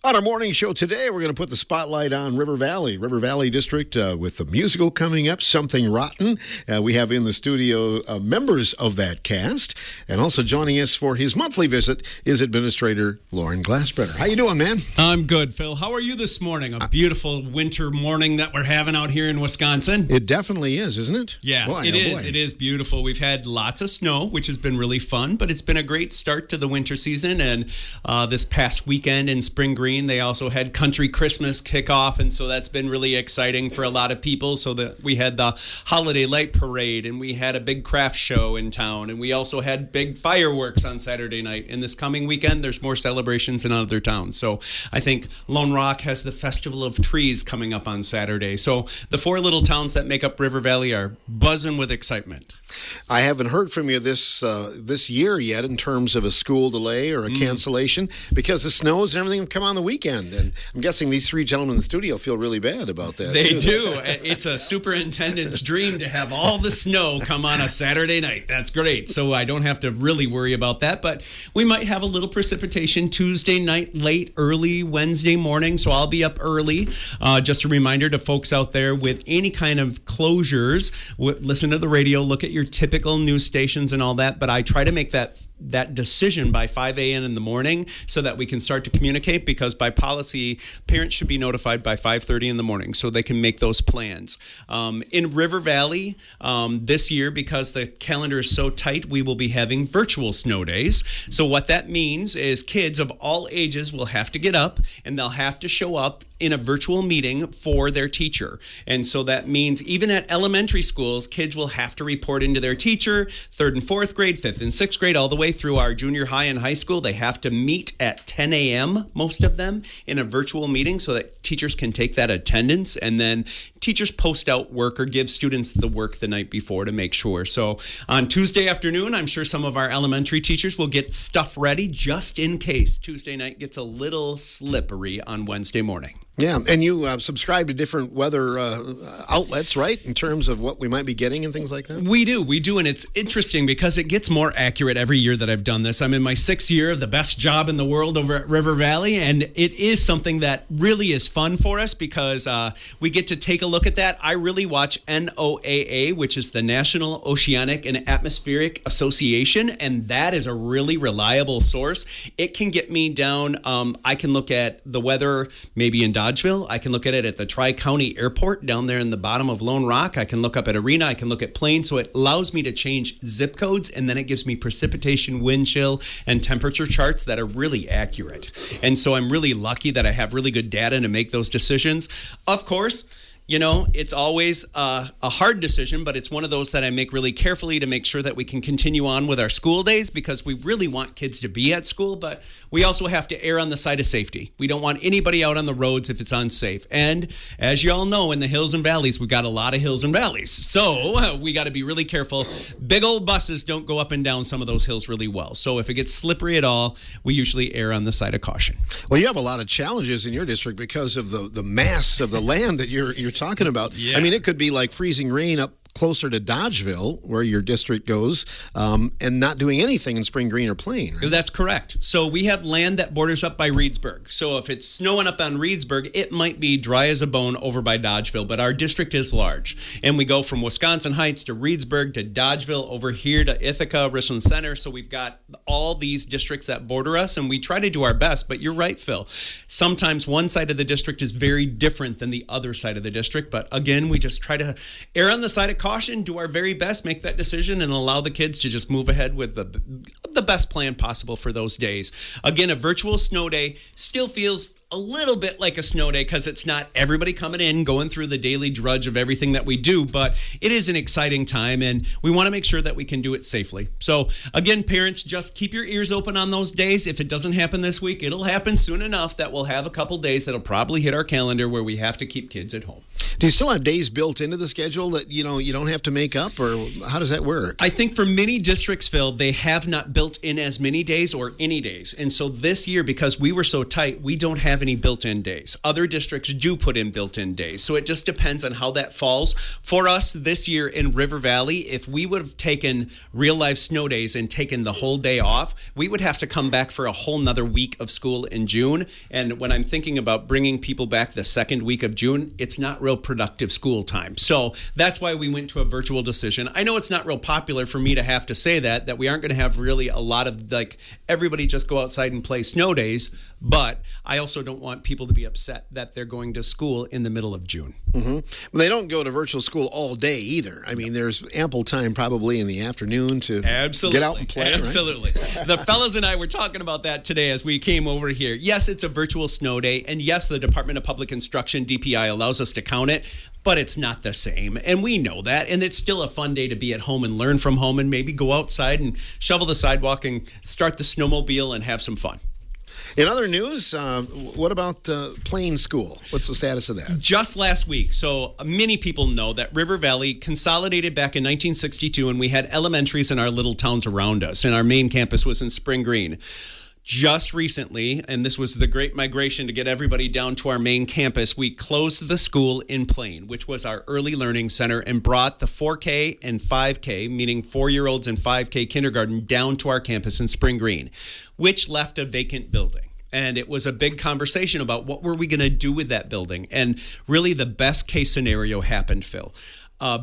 On our morning show today, we're going to put the spotlight on River Valley District with the musical coming up, Something Rotten. We have in the studio members of that cast, and also joining us for his monthly visit is Administrator Loren Glasbrenner. How you doing, man? I'm good, Phil. How are you this morning? A beautiful winter morning that we're having out here in Wisconsin. It definitely is, isn't it? Yeah, boy, it is. Boy. It is beautiful. We've had lots of snow, which has been really fun, but it's been a great start to the winter season. And this past weekend in Spring Green, they also had Country Christmas kickoff, and so that's been really exciting for a lot of people. So that we had the Holiday Light Parade, and we had a big craft show in town, and we also had big fireworks on Saturday night. And this coming weekend, there's more celebrations in other towns. So I think Lone Rock has the Festival of Trees coming up on Saturday. So the four little towns that make up River Valley are buzzing with excitement. I haven't heard from you this year yet in terms of a school delay or a cancellation because the snows and everything have come on the weekend. And I'm guessing these three gentlemen in the studio feel really bad about that. They do. It's a superintendent's dream to have all the snow come on a Saturday night. That's great. So I don't have to really worry about that. But we might have a little precipitation Tuesday night, late, early Wednesday morning. So I'll be up early. Just a reminder to folks out there with any kind of closures, listen to the radio, look at your typical news stations and all that. But I try to make that decision by 5 a.m. in the morning so that we can start to communicate, because by policy, parents should be notified by 5:30 in the morning so they can make those plans. In River Valley, this year, because the calendar is so tight, we will be having virtual snow days. So what that means is kids of all ages will have to get up and they'll have to show up in a virtual meeting for their teacher. And so that means even at elementary schools, kids will have to report into their teacher, 3rd and 4th grade, 5th and 6th grade, all the way through our junior high and high school. They have to meet at 10 a.m., most of them, in a virtual meeting so that teachers can take that attendance, and then teachers post out work or give students the work the night before to make sure. So on Tuesday afternoon, I'm sure some of our elementary teachers will get stuff ready just in case Tuesday night gets a little slippery on Wednesday morning. Yeah, and you subscribe to different weather outlets, right, in terms of what we might be getting and things like that? We do, and it's interesting because it gets more accurate every year that I've done this. I'm in my 6th year of the best job in the world over at River Valley, and it is something that really is fun for us because we get to take a look at that. I really watch NOAA, which is the National Oceanic and Atmospheric Association, and that is a really reliable source. It can get me down. I can look at the weather maybe in Dodgeville. I can look at it at the Tri-County Airport down there in the bottom of Lone Rock. I can look up at Arena. I can look at Plains. So it allows me to change zip codes, and then it gives me precipitation, wind chill, and temperature charts that are really accurate. And so I'm really lucky that I have really good data to make those decisions. Of course, you know, it's always a hard decision, but it's one of those that I make really carefully to make sure that we can continue on with our school days, because we really want kids to be at school, but we also have to err on the side of safety. We don't want anybody out on the roads if it's unsafe. And as you all know, in the hills and valleys, we've got a lot of hills and valleys. So we got to be really careful. Big old buses don't go up and down some of those hills really well. So if it gets slippery at all, we usually err on the side of caution. Well, you have a lot of challenges in your district because of the mass of the land that you're talking about. Yeah. I mean, it could be like freezing rain up closer to Dodgeville, where your district goes, and not doing anything in Spring Green or Plain, right? That's correct. So we have land that borders up by Reedsburg. So if it's snowing up on Reedsburg, it might be dry as a bone over by Dodgeville, but our district is large. And we go from Wisconsin Heights to Reedsburg to Dodgeville, over here to Ithaca, Richland Center. So we've got all these districts that border us, and we try to do our best. But you're right, Phil. Sometimes one side of the district is very different than the other side of the district. But again, we just try to err on the side of caution, do our very best, make that decision, and allow the kids to just move ahead with the best plan possible for those days. Again, a virtual snow day still feels a little bit like a snow day because it's not everybody coming in, going through the daily drudge of everything that we do, but it is an exciting time, and we want to make sure that we can do it safely. So again, parents, just keep your ears open on those days. If it doesn't happen this week, it'll happen soon enough that we'll have a couple days that'll probably hit our calendar where we have to keep kids at home. Do you still have days built into the schedule that you don't have to make up, or how does that work? I think for many districts, Phil, they have not built in as many days or any days. And so this year, because we were so tight, we don't have any built-in days. Other districts do put in built-in days. So it just depends on how that falls. For us this year in River Valley, if we would have taken real-life snow days and taken the whole day off, we would have to come back for a whole nother week of school in June. And when I'm thinking about bringing people back the second week of June, it's not real productive school time. So that's why we went to a virtual decision. I know it's not real popular for me to have to say that we aren't going to have really a lot of everybody just go outside and play snow days, but I also don't want people to be upset that they're going to school in the middle of June. Mm-hmm. They don't go to virtual school all day either. I mean, there's ample time probably in the afternoon to get out and play. Absolutely. Right? The fellas and I were talking about that today as we came over here. Yes, it's a virtual snow day, and yes, the Department of Public Instruction, DPI, allows us to count it, but it's not the same, and we know that, and it's still a fun day to be at home and learn from home and maybe go outside and shovel the sidewalk and start the snowmobile and have some fun. In other news, what about Plain School? What's the status of that? Just last week, so many people know that River Valley consolidated back in 1962, and we had elementaries in our little towns around us, and our main campus was in Spring Green. Just recently, and this was the great migration to get everybody down to our main campus, we closed the school in Plain, which was our early learning center, and brought the 4K and 5K, meaning 4-year-olds and 5K kindergarten, down to our campus in Spring Green, which left a vacant building. And it was a big conversation about what were we going to do with that building. And really the best case scenario happened, Phil.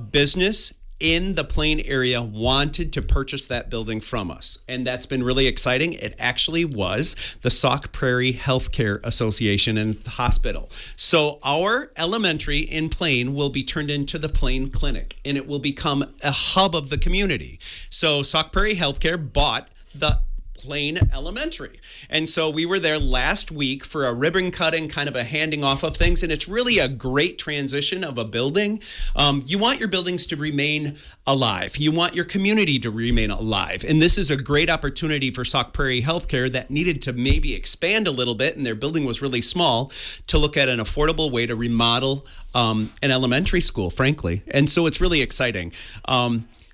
Business in the Plain area wanted to purchase that building from us. And that's been really exciting. It actually was the Sauk Prairie Healthcare Association and Hospital. So our elementary in Plain will be turned into the Plain Clinic, and it will become a hub of the community. So Sauk Prairie Healthcare bought the Plain Elementary. And so we were there last week for a ribbon cutting, kind of a handing off of things. And it's really a great transition of a building. You want your buildings to remain alive. You want your community to remain alive. And this is a great opportunity for Sauk Prairie Healthcare that needed to maybe expand a little bit, and their building was really small, to look at an affordable way to remodel an elementary school, frankly. And so it's really exciting.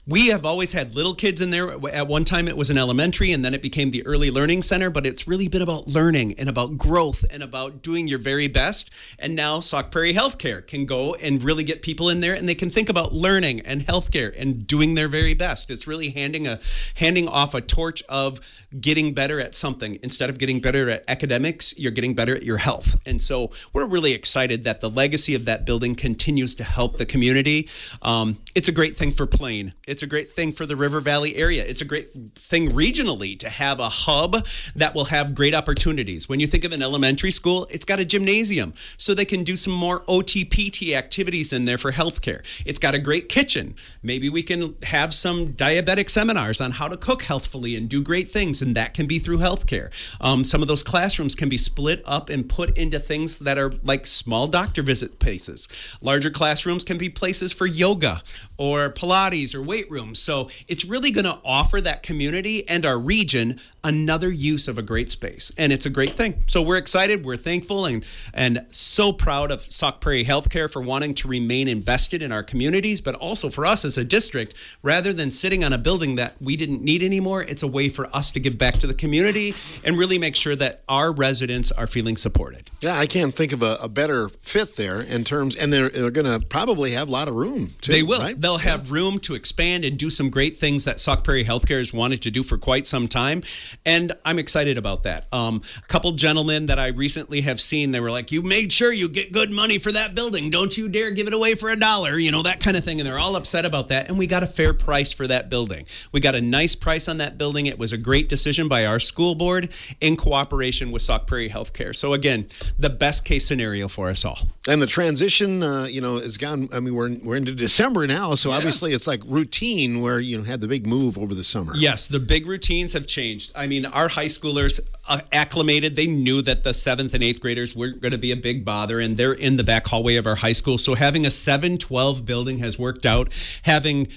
We have always had little kids in there. At one time, it was an elementary, and then it became the early learning center. But it's really been about learning and about growth and about doing your very best. And now Sauk Prairie Healthcare can go and really get people in there, and they can think about learning and healthcare and doing their very best. It's really handing off a torch of getting better at something. Instead of getting better at academics, you're getting better at your health. And so we're really excited that the legacy of that building continues to help the community. It's a great thing for Plain. It's a great thing for the River Valley area. It's a great thing regionally to have a hub that will have great opportunities. When you think of an elementary school, it's got a gymnasium, so they can do some more OT-PT activities in there for healthcare. It's got a great kitchen. Maybe we can have some diabetic seminars on how to cook healthfully and do great things, and that can be through healthcare. Some of those classrooms can be split up and put into things that are like small doctor visit places. Larger classrooms can be places for yoga or Pilates or weight rooms. So it's really going to offer that community and our region another use of a great space. And it's a great thing. So we're excited, we're thankful, and so proud of Sauk Prairie Healthcare for wanting to remain invested in our communities, but also for us as a district, rather than sitting on a building that we didn't need anymore, it's a way for us to give back to the community and really make sure that our residents are feeling supported. Yeah, I can't think of a better fit there in terms, and they're going to probably have a lot of room too. They will. Right? They'll have room to expand and do some great things that Sauk Prairie Healthcare has wanted to do for quite some time. And I'm excited about that. A couple gentlemen that I recently have seen, they were like, you made sure you get good money for that building. Don't you dare give it away for $1, you know, that kind of thing. And they're all upset about that. And we got a fair price for that building. We got a nice price on that building. It was a great decision by our school board in cooperation with Sauk Prairie Healthcare. So again, the best case scenario for us all. And the transition, is gone. I mean, we're into December now, so obviously it's like routine where you had the big move over the summer. Yes, the big routines have changed. I mean, our high schoolers acclimated. They knew that the 7th and 8th graders weren't going to be a big bother, and they're in the back hallway of our high school. So having a 7-12 building has worked out. Having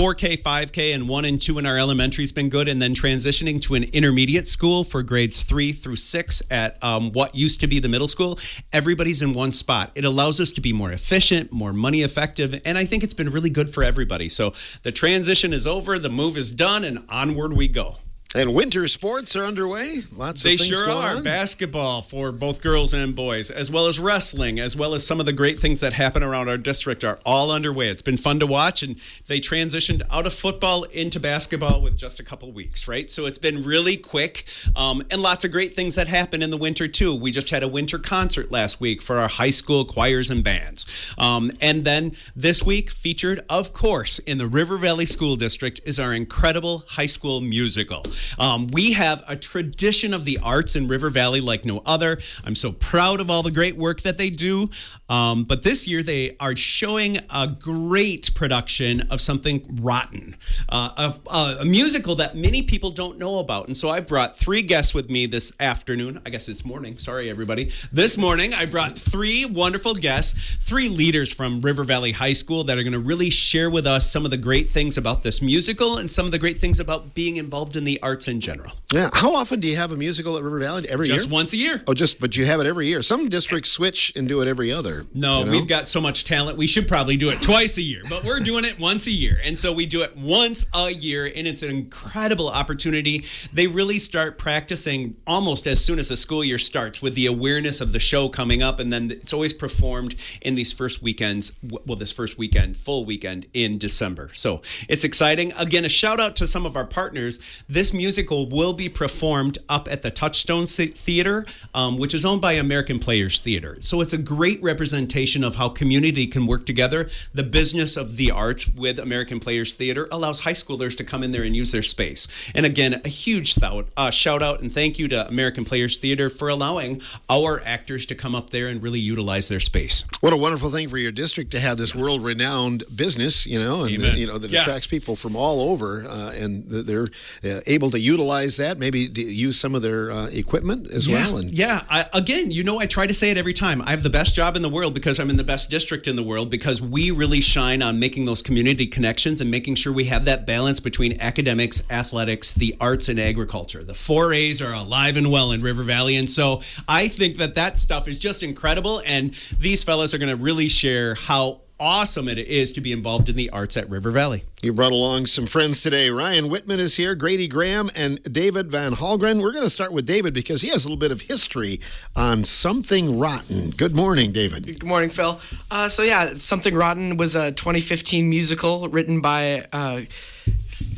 4K, 5K, and 1 and 2 in our elementary has been good. And then transitioning to an intermediate school for grades 3 through 6 at what used to be the middle school. Everybody's in one spot. It allows us to be more efficient, more money effective, and I think it's been really good for everybody. So the transition is over, the move is done, and onward we go. And winter sports are underway. Lots of things They sure going are. on. Basketball for both girls and boys, as well as wrestling, as well as some of the great things that happen around our district are all underway. It's been fun to watch, and they transitioned out of football into basketball with just a couple weeks, right? So it's been really quick, and lots of great things that happen in the winter, too. We just had a winter concert last week for our high school choirs and bands. And then this week, featured, of course, in the River Valley School District is our incredible high school musical. We have a tradition of the arts in River Valley like no other. I'm so proud of all the great work that they do. But this year they are showing a great production of something rotten, a musical that many people don't know about. And so I brought 3 guests with me this afternoon. I guess it's morning. Sorry, everybody. This morning I brought 3 wonderful guests, 3 leaders from River Valley High School that are going to really share with us some of the great things about this musical and some of the great things about being involved in the arts in general. Yeah. How often do you have a musical at River Valley? Every year? Just once a year. Oh, but you have it every year. Some districts switch and do it every other. No, we've got so much talent. We should probably do it twice a year, but we're doing it once a year. And so we do it once a year, and it's an incredible opportunity. They really start practicing almost as soon as the school year starts with the awareness of the show coming up, and then it's always performed in these first weekends, this first weekend, full weekend in December. So it's exciting. Again, a shout out to some of our partners. This musical will be performed up at the Touchstone Theater, which is owned by American Players Theater. So it's a great representation of how community can work together. The business of the arts with American Players Theater allows high schoolers to come in there and use their space. And again, a huge shout out and thank you to American Players Theater for allowing our actors to come up there and really utilize their space. What a wonderful thing for your district to have this world-renowned business, and that attracts people from all over, and they're able to utilize that, maybe use some of their equipment as well. And I try to say it every time. I have the best job in the world because I'm in the best district in the world, because we really shine on making those community connections and making sure we have that balance between academics, athletics, the arts, and agriculture. The 4 A's are alive and well in River Valley, and so I think that stuff is just incredible, and these fellas are going to really share how awesome it is to be involved in the arts at River Valley. You brought along some friends today. Ryan Whitman is here, Grady Graham, and David Van Halgren. We're going to start with David because he has a little bit of history on Something Rotten. Good morning, David. Good morning, Phil. Something Rotten was a 2015 musical written by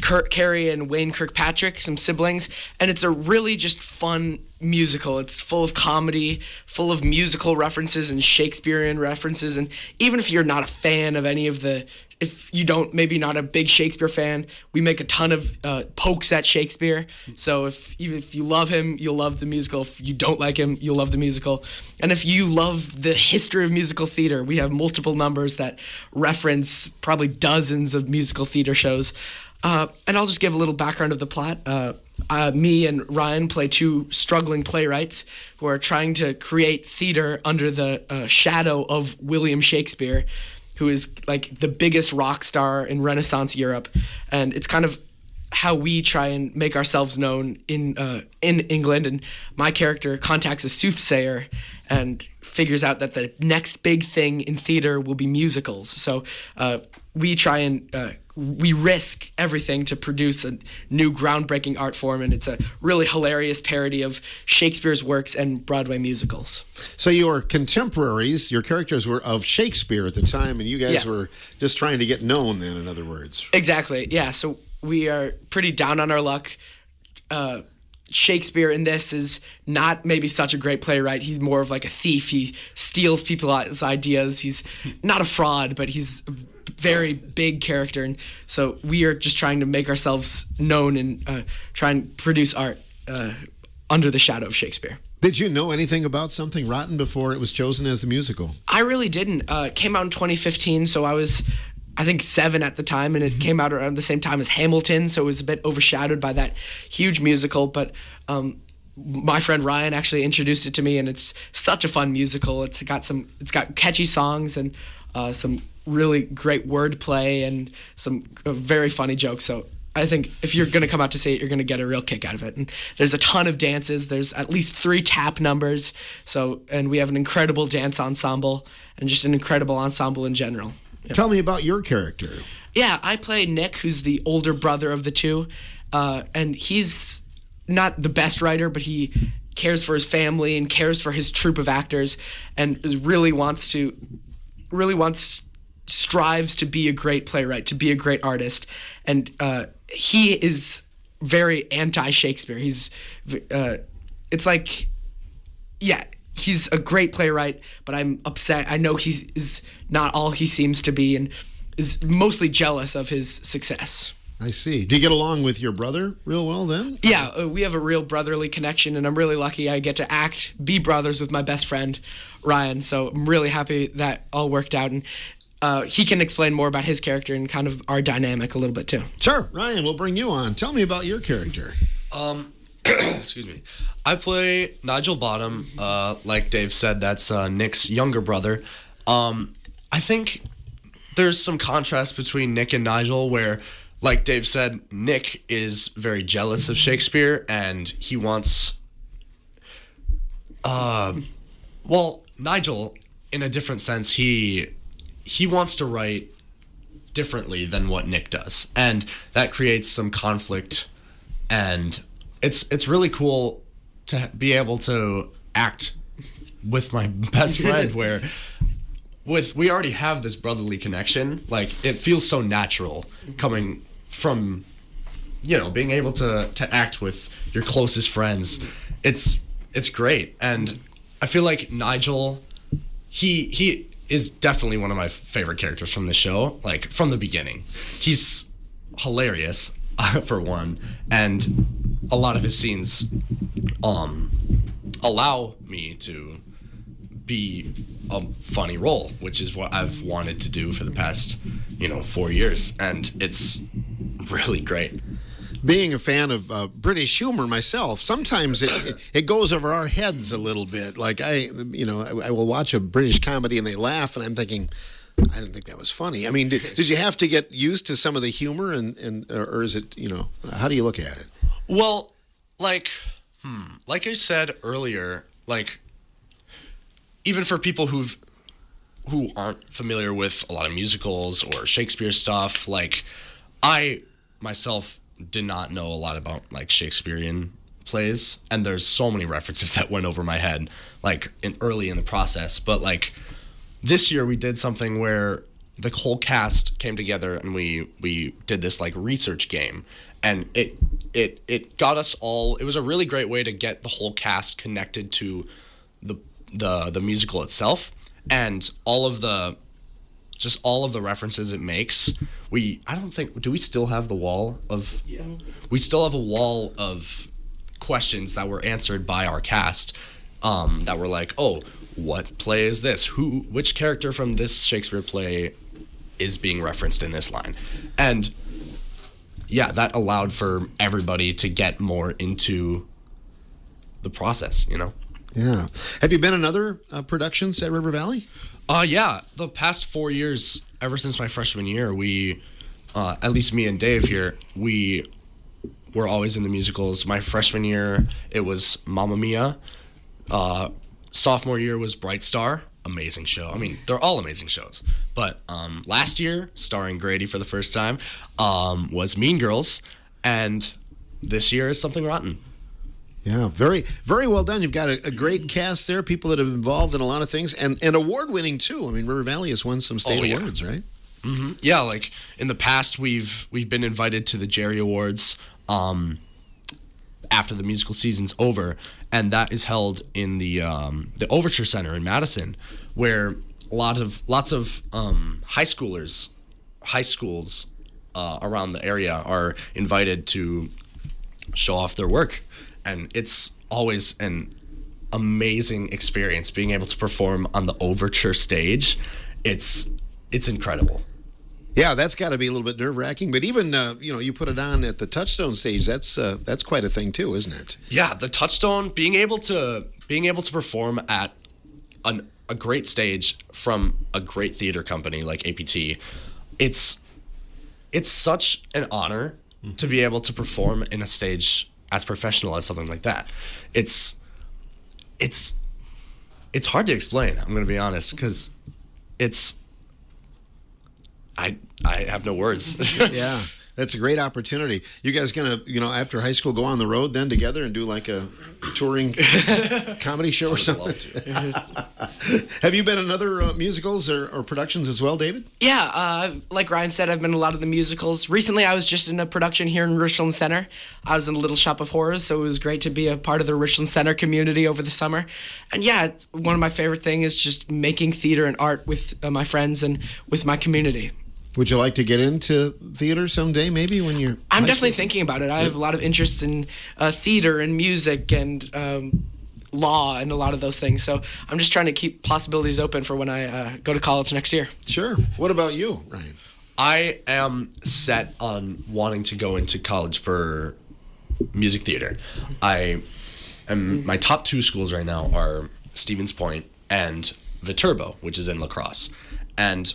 Kurt Carey and Wayne Kirkpatrick, some siblings, and it's a really just fun musical. It's full of comedy, full of musical references and Shakespearean references, and even if you're not a fan of any of if you don't, maybe not a big Shakespeare fan, we make a ton of pokes at Shakespeare. So if you love him, you'll love the musical. If you don't like him, you'll love the musical. And if you love the history of musical theater, we have multiple numbers that reference probably dozens of musical theater shows. And I'll just give a little background of the plot. Me and Ryan play 2 struggling playwrights who are trying to create theater under the shadow of William Shakespeare, who is like the biggest rock star in Renaissance Europe. And it's kind of how we try and make ourselves known in England. And my character contacts a soothsayer and figures out that the next big thing in theater will be musicals. So we try and we risk everything to produce a new groundbreaking art form, and it's a really hilarious parody of Shakespeare's works and Broadway musicals. So your contemporaries, your characters were of Shakespeare at the time, and you guys were just trying to get known then, in other words. Exactly, yeah. So we are pretty down on our luck. Shakespeare in this is not maybe such a great playwright. He's more of like a thief. He steals people's ideas. He's not a fraud, but he's a very big character. And so we are just trying to make ourselves known and try and produce art under the shadow of Shakespeare. Did you know anything about Something Rotten before it was chosen as a musical? I really didn't. It came out in 2015, so I was, I think, 7 at the time, and it came out around the same time as Hamilton, so it was a bit overshadowed by that huge musical. But my friend Ryan actually introduced it to me, and it's such a fun musical. It's got catchy songs and some really great wordplay and some very funny jokes. So I think if you're going to come out to see it, you're going to get a real kick out of it. And there's a ton of dances. There's at least 3 tap numbers. And we have an incredible dance ensemble and just an incredible ensemble in general. Yep. Tell me about your character. Yeah, I play Nick, who's the older brother of the two. And he's not the best writer, but he cares for his family and cares for his troupe of actors and strives to be a great playwright, to be a great artist. And he is very anti-Shakespeare. He's he's a great playwright, but I'm upset. I know he is not all he seems to be and is mostly jealous of his success. I see. Do you get along with your brother real well then? Yeah, we have a real brotherly connection, and I'm really lucky I get to be brothers with my best friend, Ryan. So I'm really happy that all worked out. And he can explain more about his character and kind of our dynamic a little bit too. Sure. Ryan, we'll bring you on. Tell me about your character. Excuse me. I play Nigel Bottom. Like Dave said, that's Nick's younger brother. I think there's some contrast between Nick and Nigel where, like Dave said, Nick is very jealous of Shakespeare and he wants... Nigel, in a different sense, he wants to write differently than what Nick does. And that creates some conflict, and it's really cool to be able to act with my best friend where we already have this brotherly connection. Like, it feels so natural coming from, being able to act with your closest friends. It's great. And I feel like Nigel, he is definitely one of my favorite characters from the show, like from the beginning. He's hilarious, for one, and a lot of his scenes allow me to be a funny role, which is what I've wanted to do for the past 4 years, and it's really great. Being a fan of British humor myself, sometimes it goes over our heads a little bit. Like I will watch a British comedy and they laugh, and I'm thinking, I didn't think that was funny. I mean, did you have to get used to some of the humor, or is it, how do you look at it? Well, like I said earlier, like even for people who aren't familiar with a lot of musicals or Shakespeare stuff, like I myself did not know a lot about like Shakespearean plays, and there's so many references that went over my head like early in the process. But like this year we did something where the whole cast came together and we did this like research game, and it got us all. It was a really great way to get the whole cast connected to the musical itself and all of the references it makes. Do we still have the wall of... Yeah. We still have a wall of questions that were answered by our cast that were like, oh, what play is this? Which character from this Shakespeare play is being referenced in this line? And yeah, that allowed for everybody to get more into the process, Yeah. Have you been in other productions at River Valley? Yeah. The past 4 years, ever since my freshman year, we, at least me and Dave here, we were always in the musicals. My freshman year, it was Mamma Mia. Sophomore year was Bright Star. Amazing show. I mean, they're all amazing shows. But last year, starring Grady for the first time, was Mean Girls. And this year is Something Rotten. Yeah, very, very well done. You've got a great cast there, people that have been involved in a lot of things, and award-winning, too. I mean, River Valley has won some state awards, right? Mm-hmm. Yeah, like in the past, we've been invited to the Jerry Awards after the musical season's over, and that is held in the Overture Center in Madison, where lots of high schools around the area are invited to show off their work. And it's always an amazing experience being able to perform on the Overture stage. It's incredible. Yeah, that's got to be a little bit nerve-wracking. But even you put it on at the Touchstone stage. That's quite a thing too, isn't it? Yeah, the Touchstone, being able to perform at a a great stage from a great theater company like APT, it's such an honor to be able to perform in a stage as professional as something like that. It's hard to explain, I'm going to be honest, because I have no words. Yeah, that's a great opportunity. You guys gonna, after high school, go on the road then together and do like a touring comedy show or something? Have you been in other musicals or productions as well, David? Yeah, like Ryan said, I've been in a lot of the musicals. Recently, I was just in a production here in Richland Center. I was in Little Shop of Horrors, so it was great to be a part of the Richland Center community over the summer. And yeah, one of my favorite things is just making theater and art with my friends and with my community. Would you like to get into theater someday, maybe, when you're... I'm definitely thinking about it. I have a lot of interest in theater and music and law and a lot of those things. So I'm just trying to keep possibilities open for when I go to college next year. Sure. What about you, Ryan? I am set on wanting to go into college for music theater. My top 2 schools right now are Stevens Point and Viterbo, which is in La Crosse. And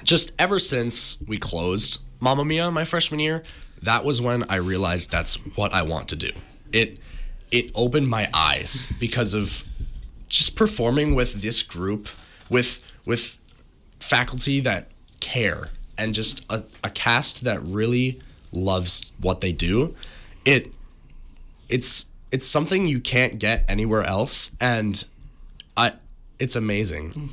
just ever since we closed Mamma Mia my freshman year, that was when I realized that's what I want to do. It opened my eyes because of just performing with this group, with faculty that care, and just a cast that really loves what they do. It's something you can't get anywhere else, and it's amazing.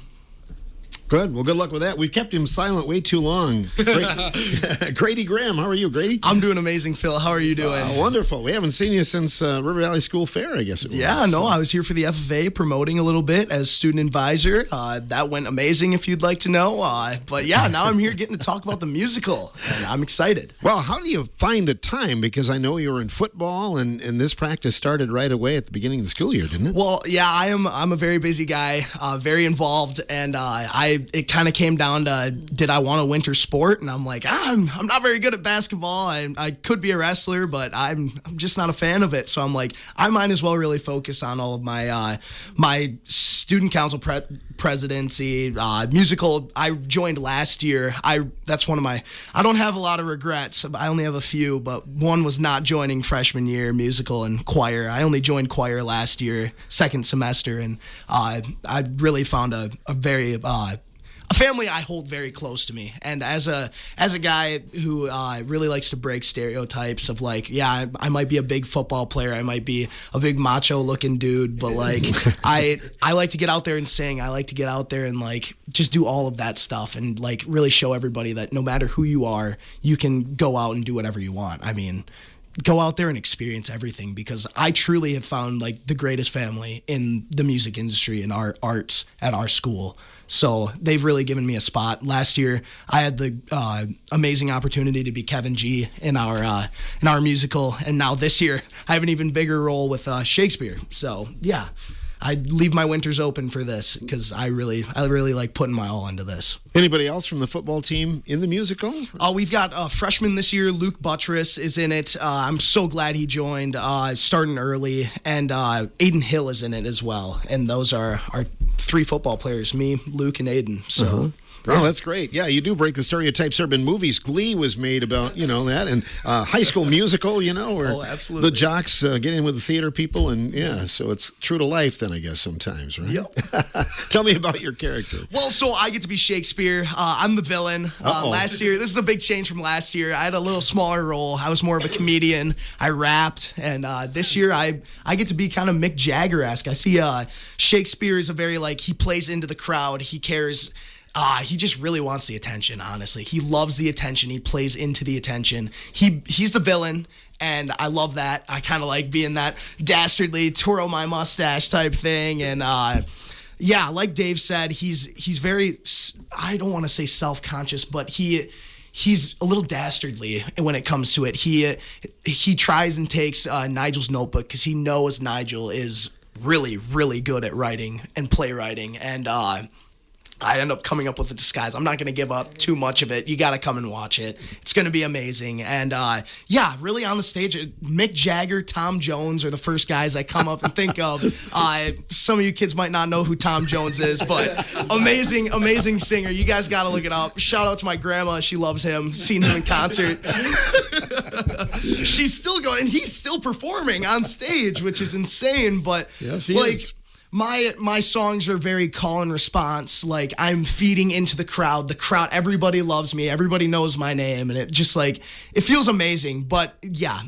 Good. Well, good luck with that. We've kept him silent way too long. Grady Graham, how are you, Grady? I'm doing amazing, Phil. How are you doing? Wonderful. We haven't seen you since River Valley School Fair, I guess it was. Yeah, no, I was here for the FFA promoting a little bit as student advisor. That went amazing, if you'd like to know. But yeah, now I'm here getting to talk about the musical, and I'm excited. Well, how do you find the time? Because I know you were in football, and this practice started right away at the beginning of the school year, didn't it? Well, yeah, I'm a very busy guy, very involved, and it kind of came down to, did I want a winter sport? And I'm like, I'm not very good at basketball. I could be a wrestler, but I'm just not a fan of it. So I'm like, I might as well really focus on all of my my student council presidency, musical. I joined last year. That's one of my, I don't have a lot of regrets. I only have a few, but one was not joining freshman year, musical and choir. I only joined choir last year, second semester, and I really found a very a family I hold very close to me. And as a guy who really likes to break stereotypes of like, yeah, I might be a big football player, I might be a big macho looking dude, but like I like to get out there and sing. I like to get out there and like just do all of that stuff and like really show everybody that no matter who you are, you can go out and do whatever you want. I mean, go out there and experience everything, because I truly have found like the greatest family in the music industry and our arts at our school. So they've really given me a spot. Last year, I had the amazing opportunity to be Kevin G in our musical, and now this year I have an even bigger role with Shakespeare. So yeah, I leave my winters open for this because I really like putting my all into this. Anybody else from the football team in the musical? We've got a freshman this year. Luke Buttress is in it. I'm so glad he joined, starting early. And Aiden Hill is in it as well. And those are our 3 football players, me, Luke, and Aiden. So... Oh, that's great. Yeah, you do break the stereotypes. There have been movies. Glee was made about, that, and High School Musical, where absolutely. the jocks get in with the theater people, and yeah, so it's true to life then, I guess, sometimes, right? Yep. Tell me about your character. Well, so I get to be Shakespeare. I'm the villain. Last year, this is a big change from last year. I had a little smaller role. I was more of a comedian. I rapped, and this year I get to be kind of Mick Jagger-esque. I see Shakespeare is a very, he plays into the crowd. He cares. He just really wants the attention, honestly. He loves the attention. He plays into the attention. He's the villain, and I love that. I kind of like being that dastardly twirl my mustache type thing. And yeah, like Dave said, he's very, I don't want to say self-conscious, but he's a little dastardly when it comes to it. He tries and takes Nigel's notebook because he knows Nigel is really, really good at writing and playwriting. And I end up coming up with a disguise. I'm not going to give up too much of it. You got to come and watch it. It's going to be amazing. And yeah, really on the stage, Mick Jagger, Tom Jones are the first guys I come up and think of. Some of you kids might not know who Tom Jones is, but amazing singer. You guys got to look it up. Shout out to my grandma. She loves him. Seen him in concert. She's still going. He's still performing on stage, which is insane. But yes, he is. My songs are very call and response. Like, I'm feeding into the crowd. The crowd, everybody loves me. Everybody knows my name, and it just like it feels amazing. But yeah,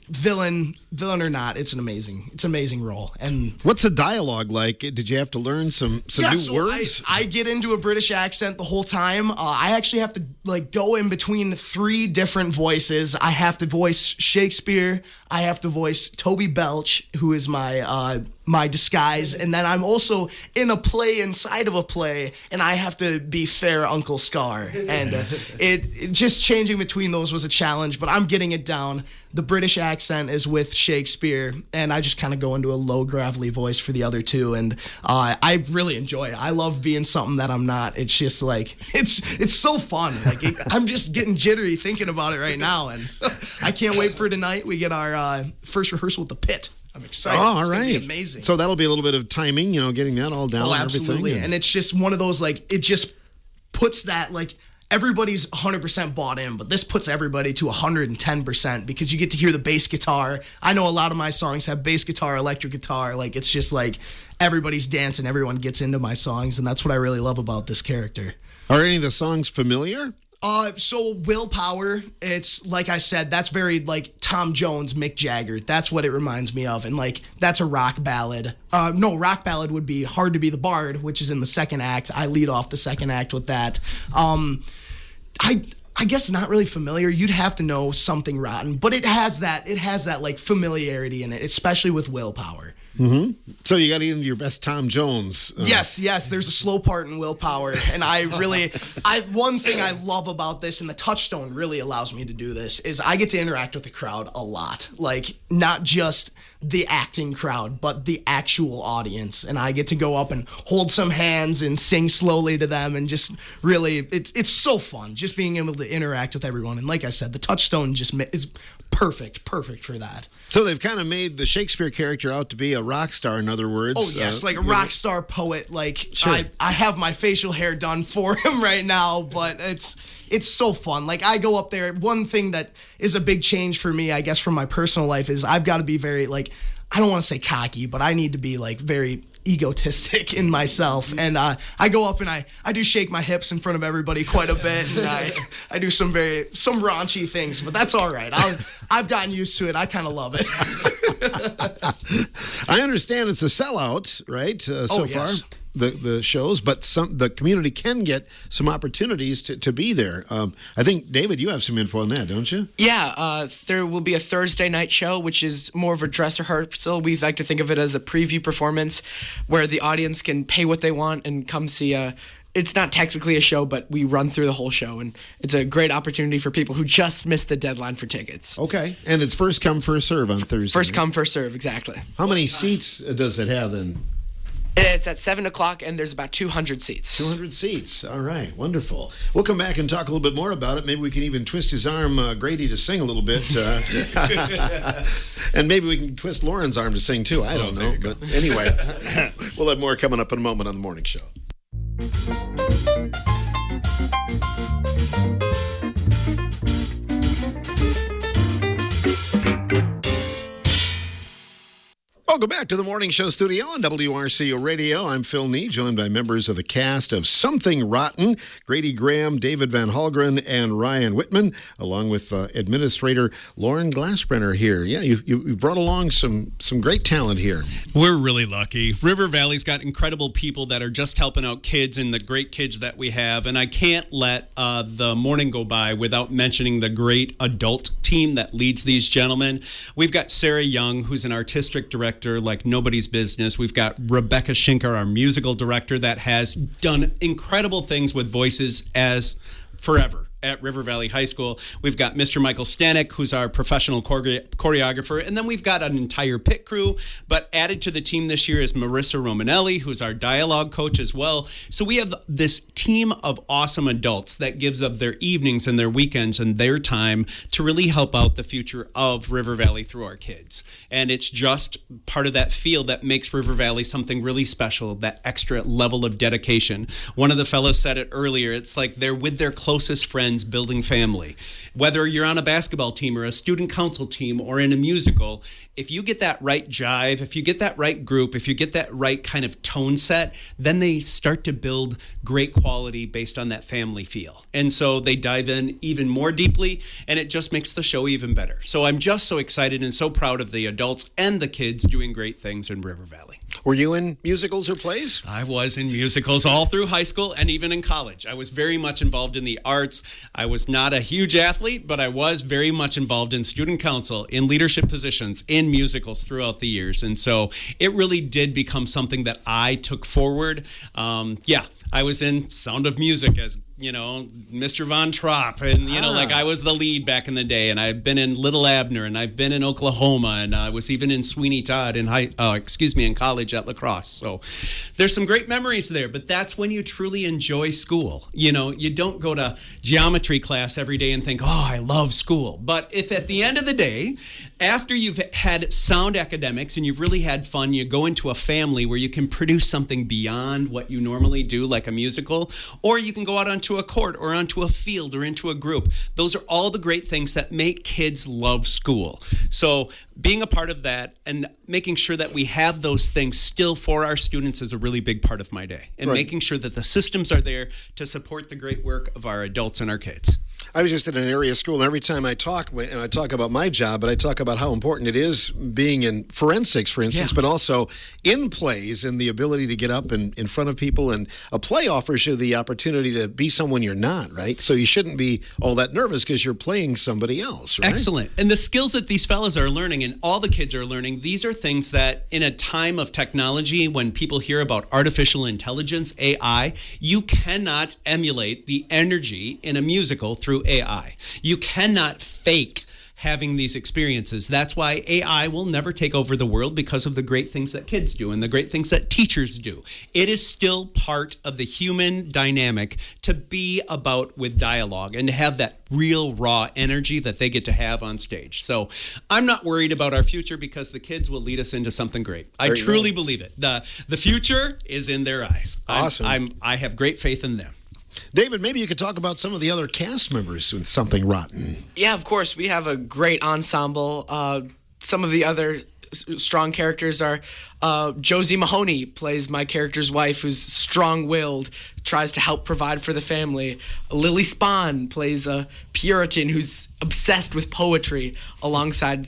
villain or not, it's an amazing role. And what's the dialogue like? Did you have to learn some new words? I get into a British accent the whole time. I actually have to like go in between 3 different voices. I have to voice Shakespeare. I have to voice Toby Belch, who is my disguise, and then I'm also in a play inside of a play, and I have to be fair Uncle Scar. And it just changing between those was a challenge, but I'm getting it down. The British accent is with Shakespeare, and I just kind of go into a low gravelly voice for the other 2, and I really enjoy it. I love being something that I'm not. It's just like it's so fun. Like I'm just getting jittery thinking about it right now, and I can't wait for tonight. We get our first rehearsal with the Pit. I'm excited. Oh, all it's right. gonna be amazing. So that'll be a little bit of timing, getting that all down. Oh, and absolutely. everything. And it's just one of those, like, it just puts that, like, everybody's 100% bought in, but this puts everybody to 110% because you get to hear the bass guitar. I know a lot of my songs have bass guitar, electric guitar. Like, it's just like everybody's dancing, everyone gets into my songs, and that's what I really love about this character. Are any of the songs familiar? So Willpower, it's like I said, that's very like Tom Jones, Mick Jagger. That's what it reminds me of. And like, that's a rock ballad. No, rock ballad would be Hard to Be the Bard, which is in the second act. I lead off the second act with that. I guess not really familiar. You'd have to know Something Rotten, but it has that like familiarity in it, especially with Willpower. Mm-hmm. So you got to get into your best Tom Jones. Yes. There's a slow part in Willpower, and one thing I love about this, and the Touchstone really allows me to do this, is I get to interact with the crowd a lot. Like, not just the acting crowd, but the actual audience, and I get to go up and hold some hands and sing slowly to them, and just really, it's so fun just being able to interact with everyone. And like I said, the Touchstone just is perfect for that. So they've kind of made the Shakespeare character out to be a rock star, in other words. Oh, yes, like a rock star poet. Like, sure. I have my facial hair done for him right now, but it's so fun. Like, I go up there. One thing that is a big change for me, I guess, from my personal life is I've got to be very, like, I don't want to say cocky, but I need to be, like, very egotistic in myself. And I go up and I do shake my hips in front of everybody quite a bit, and I do some raunchy things, but that's all right. I've gotten used to it. I kind of love it. I understand it's a sellout, right? So far, the shows, but the community can get some opportunities to be there. I think, David, you have some info on that, don't you? Yeah, there will be a Thursday night show, which is more of a dress rehearsal. We like to think of it as a preview performance where the audience can pay what they want and come see it's not technically a show, but we run through the whole show, and it's a great opportunity for people who just missed the deadline for tickets. Okay, and it's first come, first serve on Thursday. First come, first serve, exactly. How many seats does it have then? It's at 7 o'clock, and there's about 200 seats. 200 seats. All right, wonderful. We'll come back and talk a little bit more about it. Maybe we can even twist his arm, Grady, to sing a little bit. And maybe we can twist Loren's arm to sing, too. I don't know. But anyway, we'll have more coming up in a moment on The Morning Show. Welcome back to the Morning Show studio on WRCO Radio. I'm Phil Nee, joined by members of the cast of Something Rotten, Grady Graham, David Van Halgren, and Ryan Whitman, along with Administrator Loren Glasbrenner here. Yeah, you brought along some great talent here. We're really lucky. River Valley's got incredible people that are just helping out kids and the great kids that we have. And I can't let the morning go by without mentioning the great adult team that leads these gentlemen. We've got Sarah Young, who's an artistic director like nobody's business. We've got Rebecca Schinker, our musical director, that has done incredible things with voices as forever. at River Valley High School. We've got Mr. Michael Stanek, who's our professional choreographer, and then we've got an entire pit crew. But added to the team this year is Marissa Romanelli, who's our dialogue coach as well. So we have this team of awesome adults that gives up their evenings and their weekends and their time to really help out the future of River Valley through our kids. And it's just part of that feel that makes River Valley something really special, that extra level of dedication. One of the fellows said it earlier, it's like they're with their closest friends building family. Whether you're on a basketball team or a student council team or in a musical, if you get that right jive, if you get that right group, if you get that right kind of tone set, then they start to build great quality based on that family feel. And so they dive in even more deeply, and it just makes the show even better. So I'm just so excited and so proud of the adults and the kids doing great things in River Valley. Were you in musicals or plays? I was in musicals all through high school and even in college. I was very much involved in the arts. I was not a huge athlete, but I was very much involved in student council, in leadership positions, in musicals throughout the years. And so it really did become something that I took forward. I was in Sound of Music as, Mr. Von Trapp. And, like I was the lead back in the day. And I've been in Little Abner, and I've been in Oklahoma, and I was even in Sweeney Todd in college at La Crosse. So there's some great memories there, but that's when you truly enjoy school. You don't go to geometry class every day and think, oh, I love school. But if at the end of the day, after you've had sound academics and you've really had fun, you go into a family where you can produce something beyond what you normally do, like a musical, or you can go out onto a court or onto a field or into a group. Those are all the great things that make kids love school. So being a part of that and making sure that we have those things still for our students is a really big part of my day. And making sure that the systems are there to support the great work of our adults and our kids. I was just in an area school, and every time I talk, and I talk about my job, but I talk about how important it is being in forensics, for instance, but also in plays and the ability to get up in front of people. And a play offers you the opportunity to be someone you're not, right? So you shouldn't be all that nervous because you're playing somebody else, right? Excellent. And the skills that these fellas are learning and all the kids are learning, these are things that in a time of technology, when people hear about artificial intelligence, AI, you cannot emulate the energy in a musical through AI. You cannot fake having these experiences. That's why AI will never take over the world, because of the great things that kids do and the great things that teachers do. It is still part of the human dynamic to be about with dialogue and to have that real raw energy that they get to have on stage. So I'm not worried about our future, because the kids will lead us into something great. I truly believe it. The future is in their eyes. Awesome. I have great faith in them. David, maybe you could talk about some of the other cast members with Something Rotten. Yeah, of course. We have a great ensemble. Some of the other strong characters are Josie Mahoney plays my character's wife, who's strong-willed, tries to help provide for the family. Lily Spahn plays a Puritan who's obsessed with poetry, alongside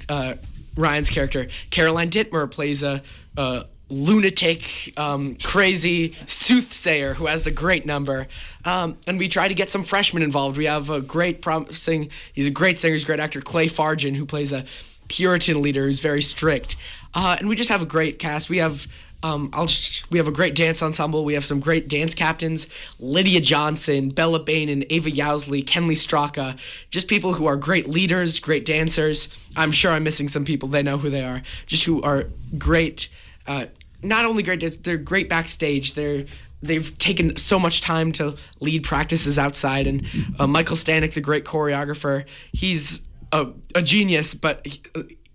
Ryan's character. Caroline Dittmer plays a lunatic, crazy soothsayer who has a great number. And we try to get some freshmen involved. We have a great he's a great singer, he's a great actor, Clay Fargen, who plays a Puritan leader who's very strict. And we just have a great cast. We have we have a great dance ensemble. We have some great dance captains, Lydia Johnson, Bella Bain, and Ava Yowsley, Kenley Straka, just people who are great leaders, great dancers. I'm sure I'm missing some people. They know who they are. Just who are great, not only great, they're great backstage. They've taken so much time to lead practices outside. And Michael Stanek, the great choreographer, he's a genius, but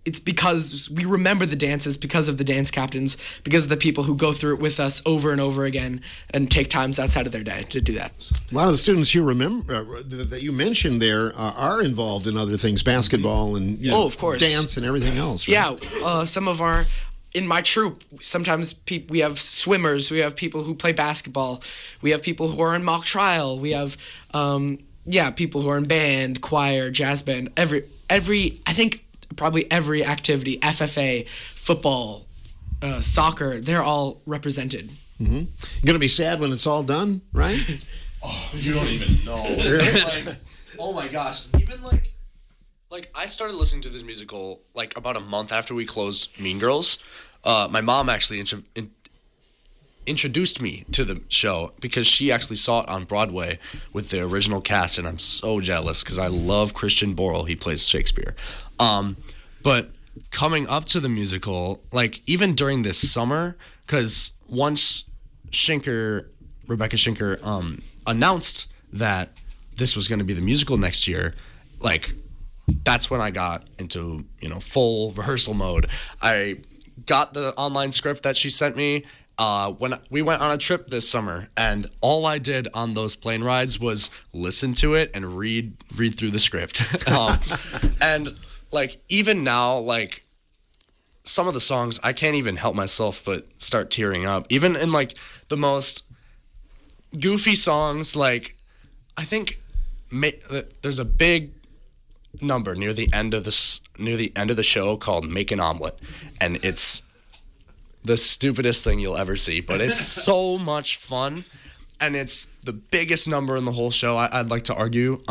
it's because we remember the dances because of the dance captains, because of the people who go through it with us over and over again and take times outside of their day to do that. A lot of the students you remember that you mentioned there are involved in other things, basketball and of course, dance and everything else. Right? Yeah, some of our. In my troupe, sometimes we have swimmers, we have people who play basketball, we have people who are in mock trial, we have people who are in band, choir, jazz band, every I think probably every activity, FFA, football, soccer, they're all represented. Mm-hmm. You're gonna be sad when it's all done, right? Oh, you don't even know. Really? Oh my gosh, even like I started listening to this musical like about a month after we closed Mean Girls. My mom actually introduced me to the show because she actually saw it on Broadway with the original cast, and I'm so jealous because I love Christian Borle. He plays Shakespeare. But coming up to the musical, like even during this summer, because once Rebecca Schinker, announced that this was going to be the musical next year, like that's when I got into, full rehearsal mode. I got the online script that she sent me when we went on a trip this summer, and all I did on those plane rides was listen to it and read through the script. And like even now, like some of the songs I can't even help myself but start tearing up. Even in like the most goofy songs, like I think there's a big number near the end of the show called "Make an Omelet," and it's the stupidest thing you'll ever see, but it's so much fun, and it's the biggest number in the whole show. I'd like to argue,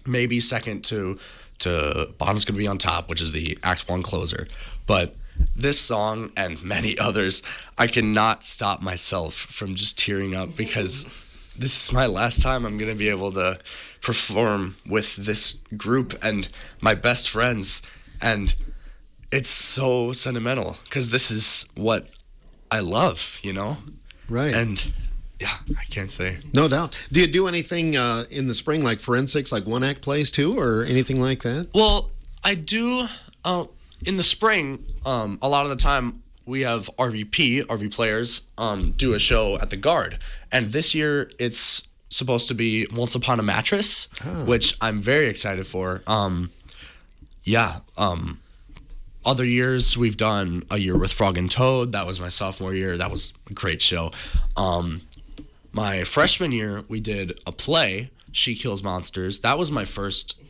maybe second to "Bottom's Gonna Be on Top," which is the Act 1 closer. But this song and many others, I cannot stop myself from just tearing up because this is my last time I'm gonna be able to perform with this group and my best friends, and it's so sentimental because this is what I love, Right. And yeah, I can't say. No doubt. Do you do anything in the spring, like forensics, like one-act plays too, or anything like that? Well, I do. In the spring, a lot of the time we have RV players do a show at the Guard, and this year it's supposed to be Once Upon a Mattress, which I'm very excited for. Other years we've done a year with Frog and Toad. That was my sophomore year. That was a great show. My freshman year we did a play, She Kills Monsters. That was my first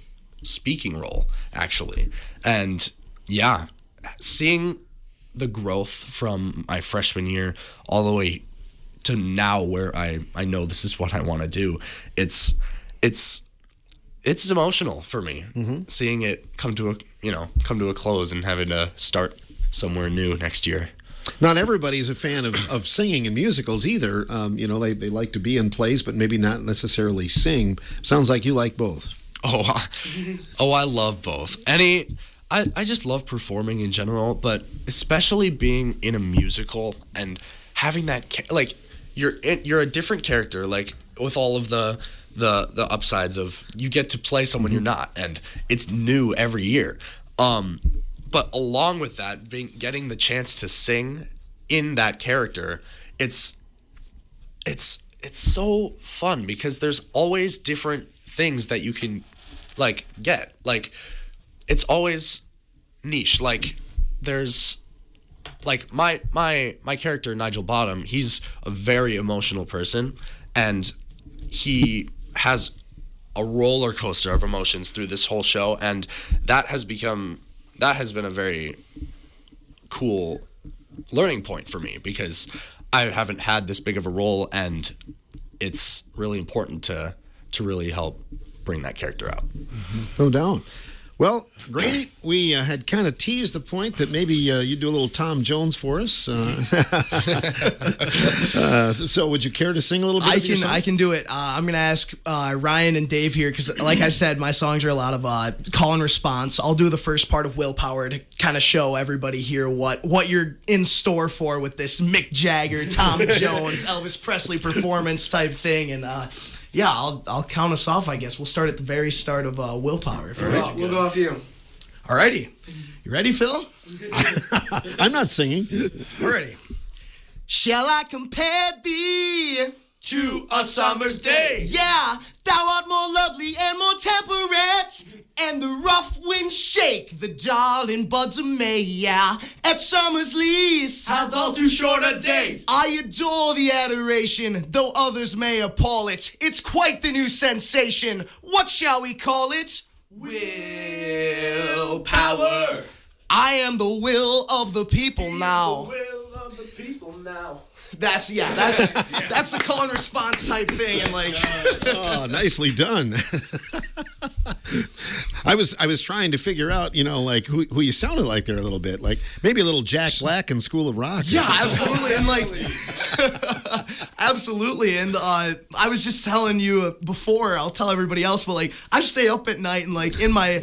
speaking role, actually. And yeah, seeing the growth from my freshman year all the way to now where I know this is what I want to do, it's emotional for me, seeing it come to a close and having to start somewhere new next year. Not everybody's a fan of singing in musicals either. They like to be in plays, but maybe not necessarily sing. Sounds like you like both. I love both. I just love performing in general, but especially being in a musical and having that you're a different character, like with all of the upsides of you get to play someone you're not, and it's new every year. But along with that, getting the chance to sing in that character, it's so fun because there's always different things that you can get. Like it's always niche. Like there's my character Nigel Bottom. He's a very emotional person, and he has a roller coaster of emotions through this whole show, and that has been a very cool learning point for me because I haven't had this big of a role, and it's really important to really help bring that character out. No doubt. Well, Grady, we had kind of teased the point that maybe you'd do a little Tom Jones for us. So would you care to sing a little bit? I can do it. I'm going to ask Ryan and Dave here because, like I said, my songs are a lot of call and response. I'll do the first part of Willpower to kind of show everybody here what you're in store for with this Mick Jagger, Tom Jones, Elvis Presley performance type thing. And yeah, I'll count us off, I guess. We'll start at the very start of Willpower. If We'll go off you. Alrighty. You ready, Phil? I'm not singing. Alrighty. Shall I compare thee To a summer's day. Yeah, thou art more lovely and more temperate, and the rough winds shake the darling buds of May. Yeah, at summer's lease Hath all too short a date. I adore the adoration, though others may appall it. It's quite the new sensation. What shall we call it? Willpower. I am the will of the people now. Will of the people now. That's the call and response type thing, and like, Oh, nicely done. I was trying to figure out, like who you sounded like there a little bit, like maybe a little Jack Black in School of Rock. yeah, absolutely, and like, absolutely, and I was just telling you before, I'll tell everybody else, but like, I stay up at night and like in my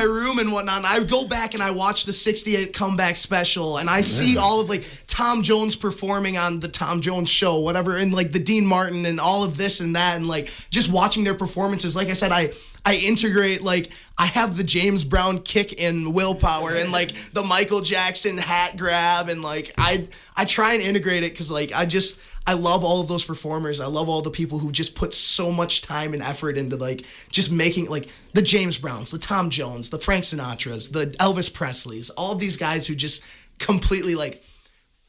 room and whatnot, and I go back and I watch the '68 comeback special, and I see all of like Tom Jones performing on the Tom Jones show, whatever, and like the Dean Martin and all of this and that, and like just watching their performances. Like I said, I integrate, like, I have the James Brown kick in Willpower and like the Michael Jackson hat grab, and like I try and integrate it because like I love all of those performers. I love all the people who just put so much time and effort into like just making like the James Browns, the Tom Jones, the Frank Sinatras, the Elvis Presleys, all of these guys who just completely like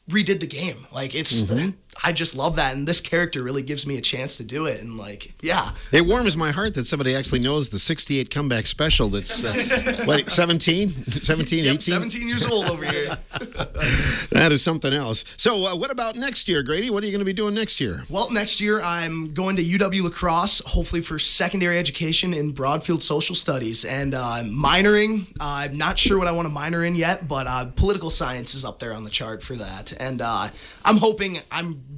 redid the game. Like it's I just love that, and this character really gives me a chance to do it, and like, yeah. It warms my heart that somebody actually knows the '68 comeback special that's, 17, 18? Yep, 17 years old over here. That is something else. So what about next year, Grady? What are you going to be doing next year? Well, next year I'm going to UW La Crosse, hopefully for secondary education in Broadfield Social Studies, and minoring. I'm not sure what I want to minor in yet, but political science is up there on the chart for that, and I'm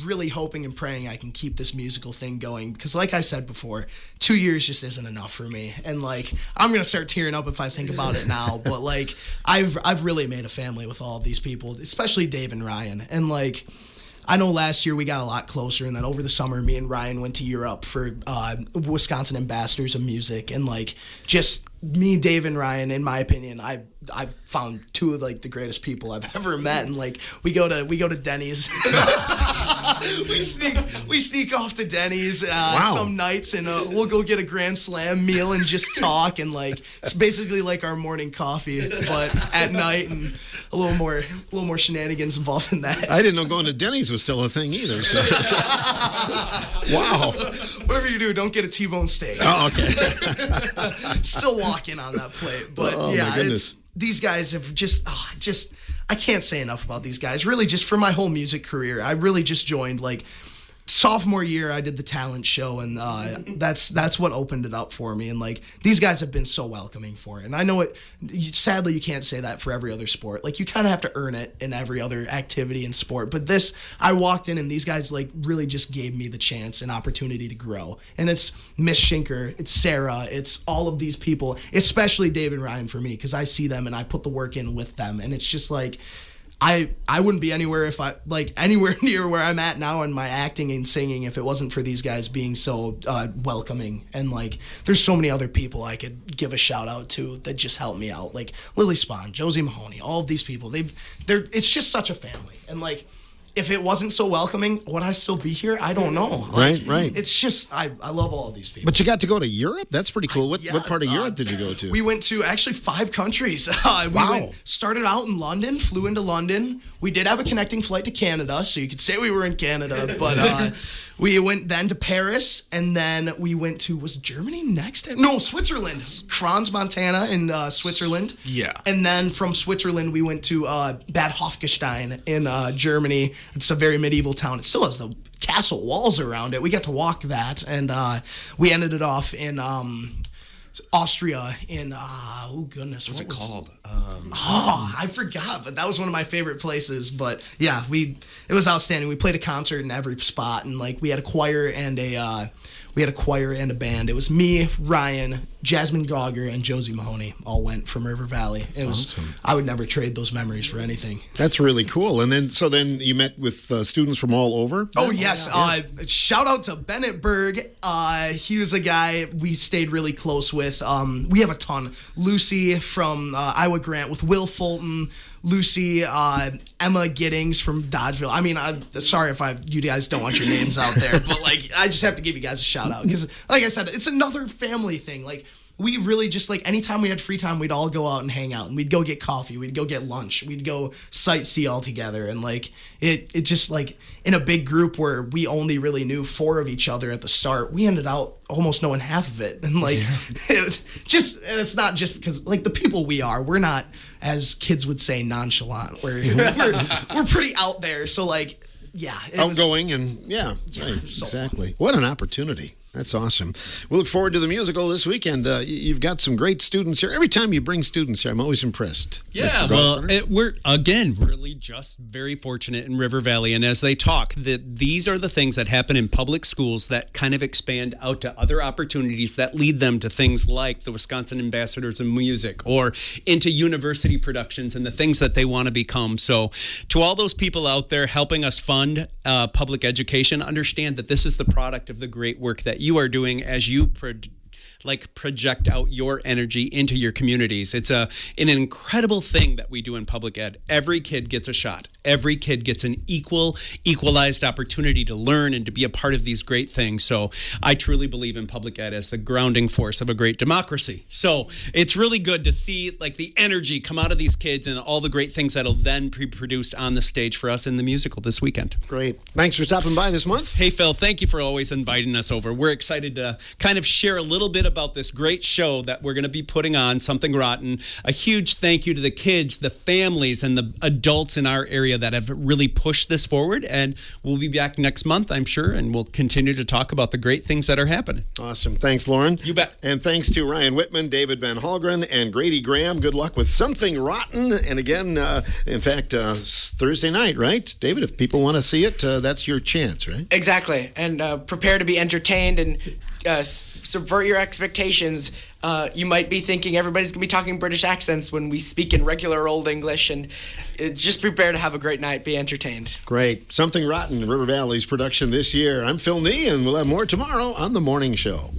really hoping and praying I can keep this musical thing going, because like I said before, 2 years just isn't enough for me, and like I'm gonna start tearing up if I think about it now, but like I've really made a family with all of these people, especially Dave and Ryan, and like I know last year we got a lot closer, and then over the summer me and Ryan went to Europe for Wisconsin Ambassadors of Music, and like just me, Dave, and Ryan, in my opinion, I've found two of like the greatest people I've ever met, and like we go to Denny's. we sneak off to Denny's some nights, and we'll go get a Grand Slam meal and just talk, and like it's basically like our morning coffee, but at night, and a little more shenanigans involved in that. I didn't know going to Denny's was still a thing either. So. Wow. Whatever you do, don't get a T-bone steak. Oh, okay. Still walking on that plate, but oh, yeah, my goodness. These guys have just I can't say enough about these guys. Really, just for my whole music career, I really just joined like sophomore year. I did the talent show, and that's what opened it up for me. And like these guys have been so welcoming for it. And I know it. Sadly, you can't say that for every other sport. Like you kind of have to earn it in every other activity in sport. But this, I walked in, and these guys like really just gave me the chance and opportunity to grow. And it's Miss Schinker, it's Sarah, it's all of these people, especially Dave and Ryan for me, because I see them and I put the work in with them, and it's just like. I wouldn't be anywhere near where I'm at now in my acting and singing if it wasn't for these guys being so welcoming, and like there's so many other people I could give a shout out to that just help me out, like Lily Spahn, Josie Mahoney, all of these people. It's just such a family, and like if it wasn't so welcoming, would I still be here? I don't know. Like, right. It's just I love all of these people. But you got to go to Europe? That's pretty cool. What part of Europe did you go to? We went to actually 5 countries. Started out in London, flew into London. We did have a connecting flight to Canada, so you could say we were in Canada. But we went then to Paris, and then we went to, was Germany next? No, Switzerland. Kranz, Montana in Switzerland. Yeah. And then from Switzerland, we went to Bad Hofgestein in Germany. It's a very medieval town. It still has the castle walls around it. We got to walk that, and we ended it off in Austria in What's it called? I forgot, but that was one of my favorite places. But yeah, it was outstanding. We played a concert in every spot, and like we had a choir and a band. It was me, Ryan, Jasmine Gauger, and Josie Mahoney all went from River Valley. It was awesome. I would never trade those memories for anything. That's really cool. And then you met with students from all over? Oh, yes. Yeah. Shout out to Bennett Berg. He was a guy we stayed really close with. We have a ton. Lucy from Iowa Grant with Will Fulton. Lucy, Emma Giddings from Dodgeville. I mean, I'm sorry if you guys don't want your names out there, but like, I just have to give you guys a shout out because, like I said, it's another family thing. Like, we really just like anytime we had free time, we'd all go out and hang out, and we'd go get coffee, we'd go get lunch, we'd go sightsee all together, and like it just like in a big group where we only really knew 4 of each other at the start, we ended out almost knowing half of it, and like it's not just because like the people we're not, as kids would say, nonchalant. We're pretty out there, so like Yeah. outgoing and right, exactly. What an opportunity. That's awesome. We look forward to the musical this weekend. You've got some great students here. Every time you bring students here, I'm always impressed. Yeah, Mr. well, Glasbrenner. we're, again, really just very fortunate in River Valley. And as they talk, that these are the things that happen in public schools that kind of expand out to other opportunities that lead them to things like the Wisconsin Ambassadors in Music or into university productions and the things that they want to become. So to all those people out there helping us fund public education, understand that this is the product of the great work that you are doing as you project out your energy into your communities. It's an incredible thing that we do in public ed. Every kid gets a shot. Every kid gets an equalized opportunity to learn and to be a part of these great things. So I truly believe in public ed as the grounding force of a great democracy. So it's really good to see like the energy come out of these kids and all the great things that'll then be produced on the stage for us in the musical this weekend. Great. Thanks for stopping by this month. Hey, Phil, thank you for always inviting us over. We're excited to kind of share a little bit about this great show that we're going to be putting on, Something Rotten. A huge thank you to the kids, the families, and the adults in our area that have really pushed this forward. And we'll be back next month, I'm sure, and we'll continue to talk about the great things that are happening. Awesome. Thanks, Loren. You bet. And thanks to Ryan Whitman, David Van Halgren, and Grady Graham. Good luck with Something Rotten. And again, in fact, Thursday night, right? David, if people want to see it, that's your chance, right? Exactly. And prepare to be entertained and subvert your expectations. You might be thinking everybody's going to be talking British accents when we speak in regular old English, and just prepare to have a great night, be entertained. Great. Something Rotten, River Valley's production this year. I'm Phil Nee, and we'll have more tomorrow on The Morning Show.